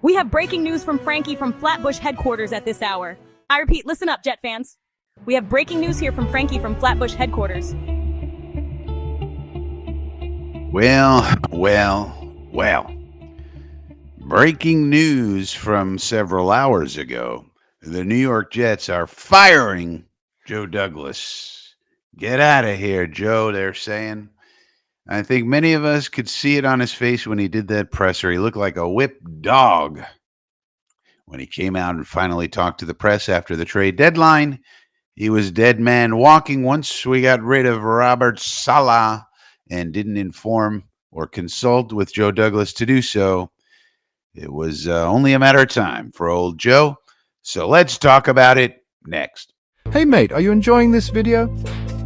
We have breaking news from Frankie from Flatbush headquarters at this hour. I repeat, listen up, Jet fans. We have breaking news here from Frankie from Flatbush headquarters. Well. Breaking news from several hours ago. The New York Jets are firing Joe Douglas. Get out of here, Joe, they're saying. I think many of us could see it on his face when he did that presser. He looked like a whipped dog. When he came out and finally talked to the press after the trade deadline, he was dead man walking once we got rid of Robert Saleh and didn't inform or consult with Joe Douglas to do so. It was only a matter of time for old Joe. So let's talk about it next. Hey mate, are you enjoying this video?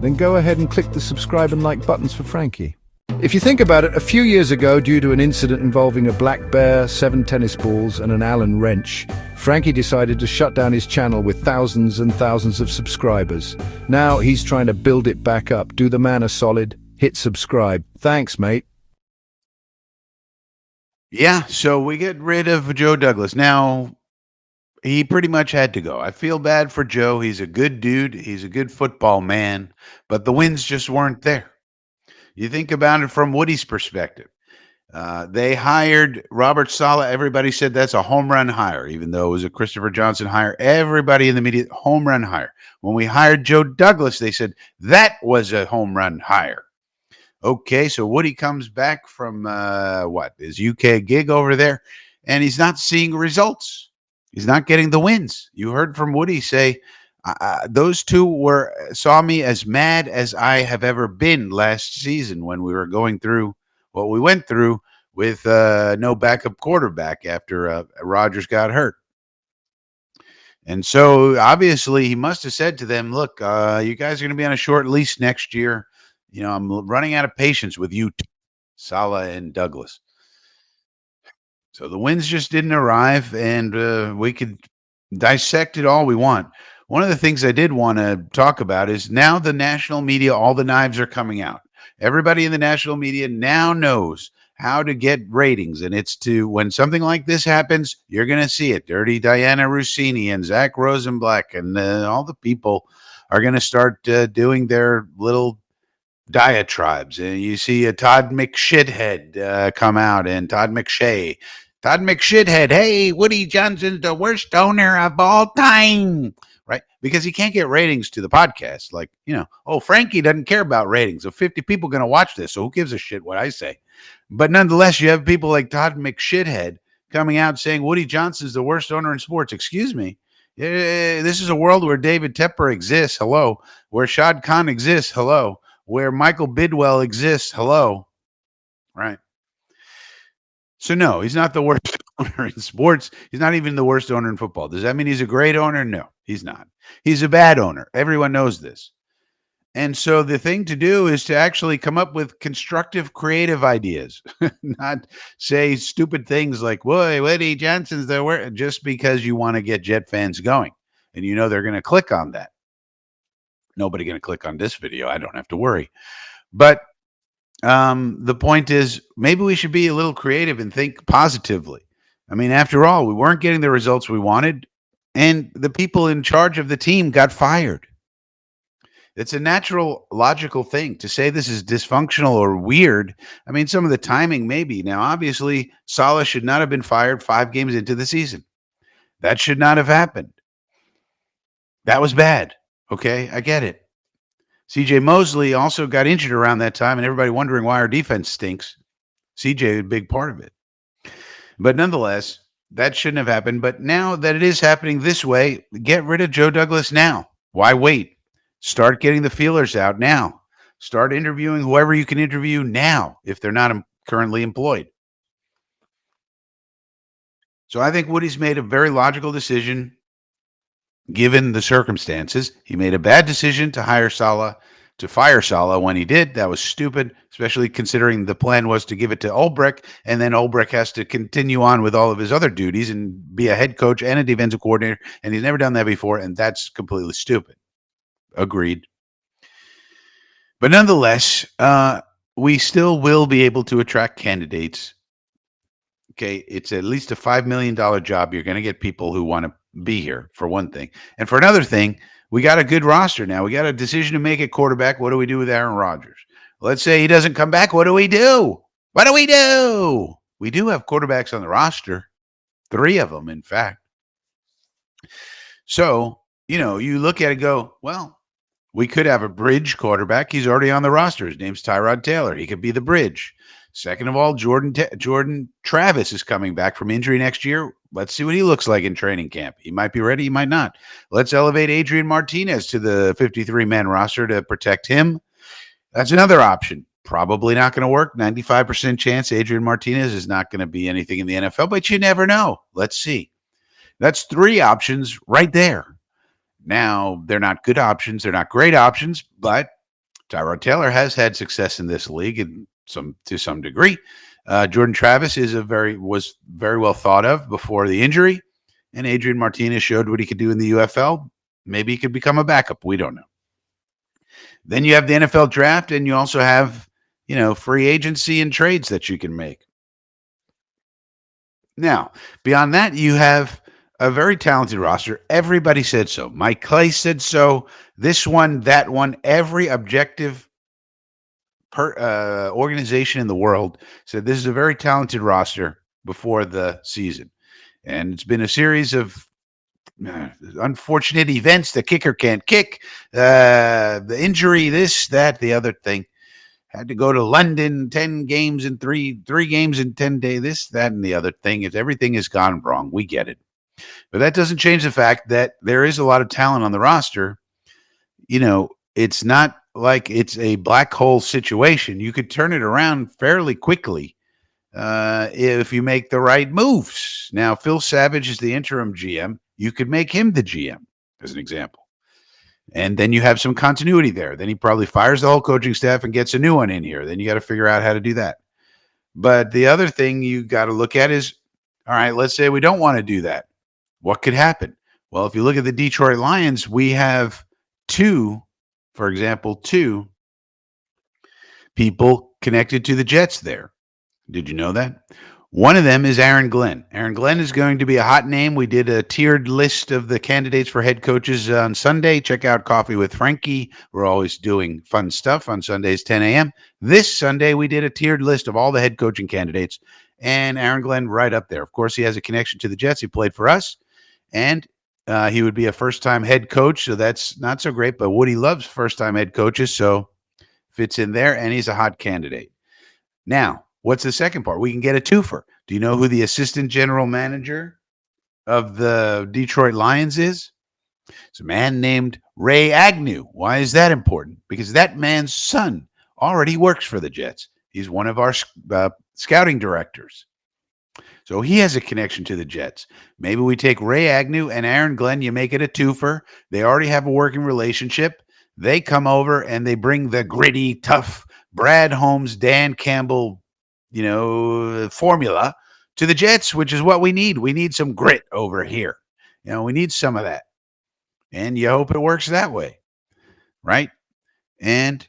Then go ahead and click the subscribe and like buttons for Frankie. If you think about it, a few years ago, due to an incident involving a black bear, 7 tennis balls, and an Allen wrench, Frankie decided to shut down his channel with thousands and thousands of subscribers. Now he's trying to build it back up. Do the man a solid, hit subscribe. Thanks, mate. Yeah, so we get rid of Joe Douglas. Now, he pretty much had to go. I feel bad for Joe. He's a good dude. He's a good football man, but the wins just weren't there. You think about it from Woody's perspective. They hired Robert Saleh. Everybody said that's a home run hire, even though it was a Christopher Johnson hire. Everybody in the media, home run hire. When we hired Joe Douglas, they said that was a home run hire. Okay, so Woody comes back from his UK gig over there, and he's not seeing results. He's not getting the wins. You heard from Woody say, those two saw me as mad as I have ever been last season when we were going through what we went through with no backup quarterback after Rodgers got hurt. And so obviously he must have said to them, look, you guys are going to be on a short lease next year. You know, I'm running out of patience with you, Saleh and Douglas. So the wins just didn't arrive, and we could dissect it all we want. One of the things I did want to talk about is now the national media, all the knives are coming out. Everybody in the national media now knows how to get ratings. And it's when something like this happens, you're going to see it. Dirty Diana Rossini and Zach Rosenblatt and all the people are going to start doing their little diatribes. And you see a Todd McShithead come out and Todd McShay. Todd McShithead, hey, Woody Johnson's the worst owner of all time. Right? Because he can't get ratings to the podcast. Like, Frankie doesn't care about ratings. So 50 people going to watch this. So who gives a shit what I say? But nonetheless, you have people like Todd McShithead coming out saying Woody Johnson's the worst owner in sports. Excuse me. This is a world where David Tepper exists. Hello. Where Shad Khan exists. Hello. Where Michael Bidwell exists. Hello. Right. So no, he's not the worst owner in sports. He's not even the worst owner in football. Does that mean he's a great owner? No, he's not. He's a bad owner. Everyone knows this. And so the thing to do is to actually come up with constructive, creative ideas, not say stupid things like, "Boy, Woody Johnson's the worst," just because you want to get Jet fans going, and you know they're going to click on that. Nobody going to click on this video. I don't have to worry. But the point is, maybe we should be a little creative and think positively. I mean, after all, we weren't getting the results we wanted, and the people in charge of the team got fired. It's a natural, logical thing to say this is dysfunctional or weird. I mean, some of the timing maybe. Now, obviously, Saleh should not have been fired 5 games into the season. That should not have happened. That was bad. Okay, I get it. CJ Mosley also got injured around that time, and everybody wondering why our defense stinks. CJ, a big part of it. But nonetheless, that shouldn't have happened. But now that it is happening this way, get rid of Joe Douglas now. Why wait? Start getting the feelers out now. Start interviewing whoever you can interview now if they're not currently employed. So I think Woody's made a very logical decision given the circumstances. He made a bad decision to fire Saleh when he did. That was stupid, especially considering the plan was to give it to Ulbrich, and then Ulbrich has to continue on with all of his other duties and be a head coach and a defensive coordinator, and he's never done that before, and that's completely stupid. Agreed. But nonetheless, we still will be able to attract candidates Okay, it's at least a $5 million job. You're going to get people who want to be here, for one thing, and for another thing, we got a good roster now. We got a decision to make at quarterback. What do we do with Aaron Rodgers? Let's say he doesn't come back. What do we do? What do we do? We do have quarterbacks on the roster, 3 of them, in fact. So, you look at it and go, well, we could have a bridge quarterback. He's already on the roster. His name's Tyrod Taylor. He could be the bridge. Second of all, Jordan Travis is coming back from injury next year. Let's see what he looks like in training camp. He might be ready. He might not. Let's elevate Adrian Martinez to the 53-man roster to protect him. That's another option. Probably not going to work. 95% chance Adrian Martinez is not going to be anything in the NFL, but you never know. Let's see. That's 3 options right there. Now, they're not good options. They're not great options, but Tyrod Taylor has had success in this league to some degree. Jordan Travis was very well thought of before the injury, and Adrian Martinez showed what he could do in the UFL. Maybe he could become a backup. We don't know. Then you have the NFL draft, and you also have, free agency and trades that you can make. Now, beyond that, you have a very talented roster. Everybody said so. Mike Clay said so. This one, that one, every objective organization in the world said this is a very talented roster before the season. And it's been a series of unfortunate events. The kicker can't kick, the injury, this, that, the other thing. Had to go to London, 10 games in three games in 10 days, this, that, and the other thing. If everything has gone wrong, we get it. But that doesn't change the fact that there is a lot of talent on the roster. It's not like it's a black hole situation. You could turn it around fairly quickly if you make the right moves. Now, Phil Savage is the interim GM. You could make him the GM, as an example. And then you have some continuity there. Then he probably fires the whole coaching staff and gets a new one in here. Then you got to figure out how to do that. But the other thing you got to look at is, all right, let's say we don't want to do that. What could happen? Well, if you look at the Detroit Lions, we have two people connected to the Jets there. Did you know that? One of them is Aaron Glenn. Aaron Glenn is going to be a hot name. We did a tiered list of the candidates for head coaches on Sunday. Check out Coffee with Frankie. We're always doing fun stuff on Sundays, 10 a.m. This Sunday, we did a tiered list of all the head coaching candidates, and Aaron Glenn right up there. Of course, he has a connection to the Jets. He played for us, and he would be a first-time head coach, so that's not so great, but Woody loves first-time head coaches, so fits in there, and he's a hot candidate. Now, what's the second part? We can get a twofer. Do you know who the assistant general manager of the Detroit Lions is? It's a man named Ray Agnew. Why is that important? Because that man's son already works for the Jets. He's one of our scouting directors. So he has a connection to the Jets. Maybe we take Ray Agnew and Aaron Glenn. You make it a twofer. They already have a working relationship. They come over and they bring the gritty, tough Brad Holmes, Dan Campbell, formula to the Jets, which is what we need. We need some grit over here. We need some of that. And you hope it works that way, right? And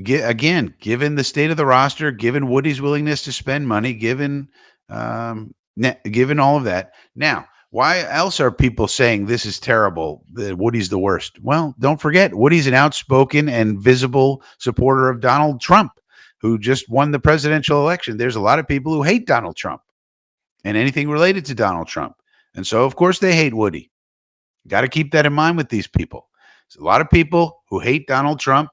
given the state of the roster, given Woody's willingness to spend money, given all of that. Now, why else are people saying this is terrible, that Woody's the worst? Well, don't forget, Woody's an outspoken and visible supporter of Donald Trump, who just won the presidential election. There's a lot of people who hate Donald Trump and anything related to Donald Trump. And so, of course, they hate Woody. Got to keep that in mind with these people. There's a lot of people who hate Donald Trump.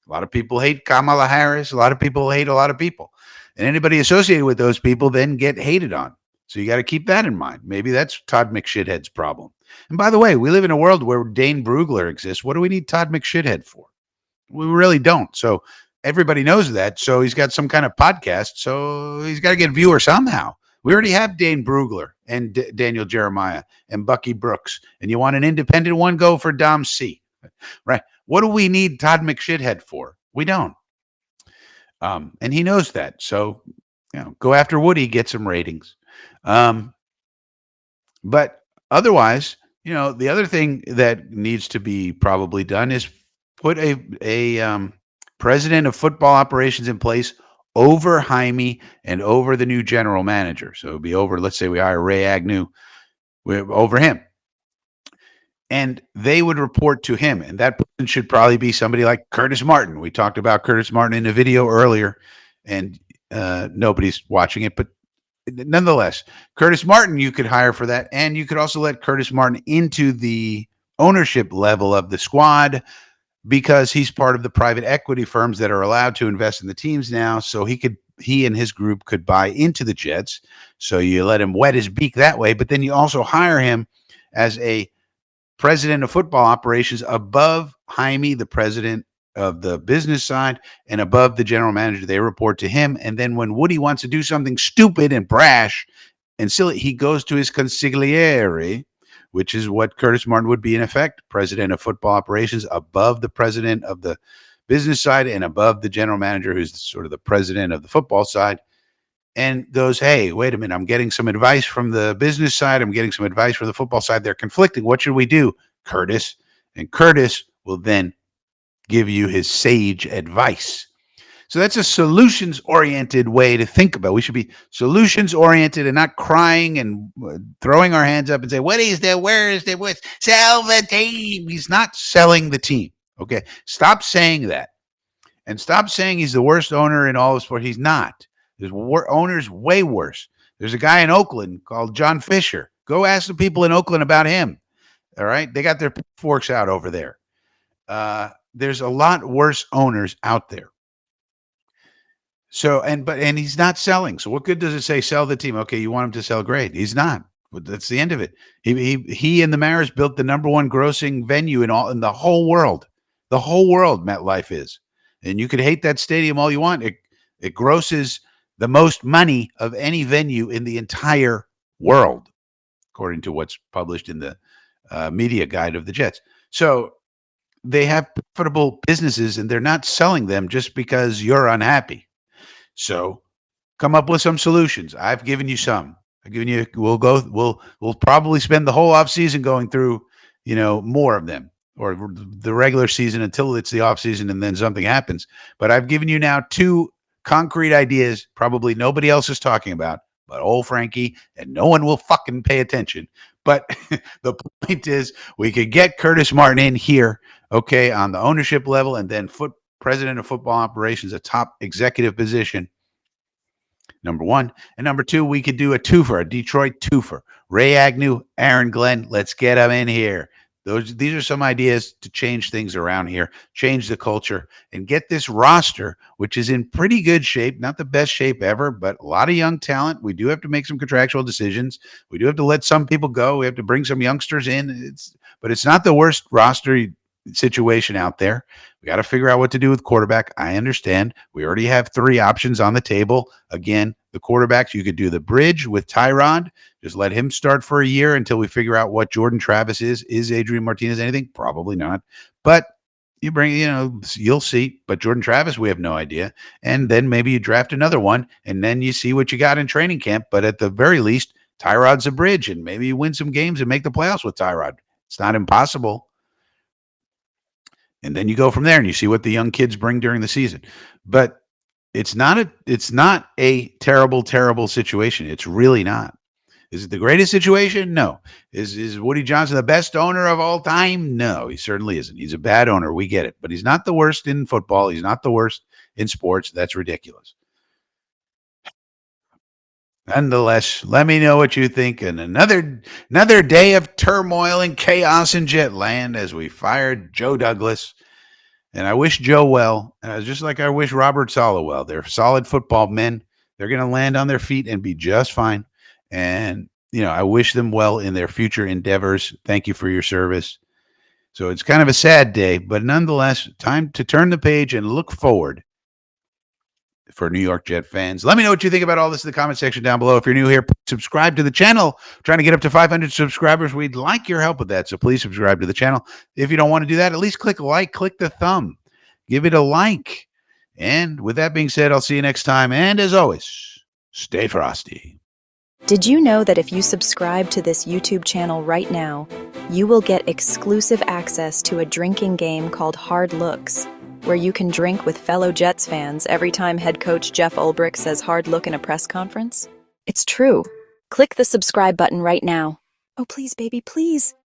A lot of people hate Kamala Harris. A lot of people hate a lot of people. And anybody associated with those people then get hated on. So you got to keep that in mind. Maybe that's Todd McShithead's problem. And by the way, we live in a world where Dane Brugler exists. What do we need Todd McShithead for? We really don't. So everybody knows that. So he's got some kind of podcast. So he's got to get viewers somehow. We already have Dane Brugler and Daniel Jeremiah and Bucky Brooks. And you want an independent one? Go for Dom C. Right? What do we need Todd McShithead for? We don't. And he knows that. So, go after Woody, get some ratings. But otherwise, the other thing that needs to be probably done is put a president of football operations in place over Jaime and over the new general manager. So it would be over, let's say we hire Ray Agnew, over him. And they would report to him. And that person should probably be somebody like Curtis Martin. We talked about Curtis Martin in a video earlier, and nobody's watching it. But nonetheless, Curtis Martin you could hire for that. And you could also let Curtis Martin into the ownership level of the squad, because he's part of the private equity firms that are allowed to invest in the teams now. So he and his group could buy into the Jets. So you let him wet his beak that way, but then you also hire him as a president of football operations above Jaime, the president of the business side, and above the general manager. They report to him. And then when Woody wants to do something stupid and brash and silly, he goes to his consigliere, which is what Curtis Martin would be in effect, president of football operations, above the president of the business side and above the general manager, who's sort of the president of the football side, and goes, hey, wait a minute, I'm getting some advice from the business side, I'm getting some advice from the football side. They're conflicting. What should we do, Curtis? And Curtis will then give you his sage advice. So that's a solutions-oriented way to think about it. We should be solutions-oriented and not crying and throwing our hands up and say, what is that? Where is that? What? Sell the team. He's not selling the team. Okay? Stop saying that. And stop saying he's the worst owner in all of sport. He's not. There's owners way worse. There's a guy in Oakland called John Fisher. Go ask the people in Oakland about him. All right? They got their forks out over there. There's a lot worse owners out there. So, and he's not selling. So what good does it say sell the team? Okay, you want him to sell, great. He's not. But that's the end of it. He and the Mariners built the number one grossing venue in the whole world. The whole world, MetLife is. And you could hate that stadium all you want. It grosses the most money of any venue in the entire world, according to what's published in the media guide of the Jets. So they have profitable businesses, and they're not selling them just because you're unhappy. So come up with some solutions. I've given you some. I've given you, we'll probably spend the whole off season going through, more of them, or the regular season until it's the off season and then something happens. But I've given you now 2 concrete ideas probably nobody else is talking about, but old Frankie, and no one will fucking pay attention. But the point is, we could get Curtis Martin in here, okay, on the ownership level, and then president of football operations, a top executive position, number 1. And number 2, we could do a Detroit twofer. Ray Agnew, Aaron Glenn, let's get them in here. These are some ideas to change things around here, change the culture, and get this roster, which is in pretty good shape, not the best shape ever, but a lot of young talent. We do have to make some contractual decisions. We do have to let some people go. We have to bring some youngsters in. But it's not the worst roster situation out there. We got to figure out what to do with quarterback. I understand. We already have 3 options on the table. Again, the quarterbacks, you could do the bridge with Tyrod. Just let him start for a year until we figure out what Jordan Travis is. Is Adrian Martinez anything? Probably not. But you bring, you'll see. But Jordan Travis, we have no idea. And then maybe you draft another one, and then you see what you got in training camp. But at the very least, Tyrod's a bridge, and maybe you win some games and make the playoffs with Tyrod. It's not impossible. And then you go from there and you see what the young kids bring during the season. But it's not a terrible, terrible situation. It's really not. Is it the greatest situation? No. Is Woody Johnson the best owner of all time? No, he certainly isn't. He's a bad owner. We get it. But he's not the worst in football. He's not the worst in sports. That's ridiculous. Nonetheless, let me know what you think. And another day of turmoil and chaos in Jetland as we fired Joe Douglas. And I wish Joe well. Just like I wish Robert Saleh well. They're solid football men. They're going to land on their feet and be just fine. And, I wish them well in their future endeavors. Thank you for your service. So it's kind of a sad day, but nonetheless, time to turn the page and look forward for New York Jet fans. Let me know what you think about all this in the comment section down below. If you're new here, subscribe to the channel. Trying to get up to 500 subscribers. We'd like your help with that, so please subscribe to the channel. If you don't want to do that, at least click like, click the thumb. Give it a like. And with that being said, I'll see you next time. And as always, stay frosty. Did you know that if you subscribe to this YouTube channel right now, you will get exclusive access to a drinking game called Hard Looks? where you can drink with fellow Jets fans every time head coach Jeff Ulbrich says hard look in a press conference? It's true. Click the subscribe button right now. Oh, please, baby, please.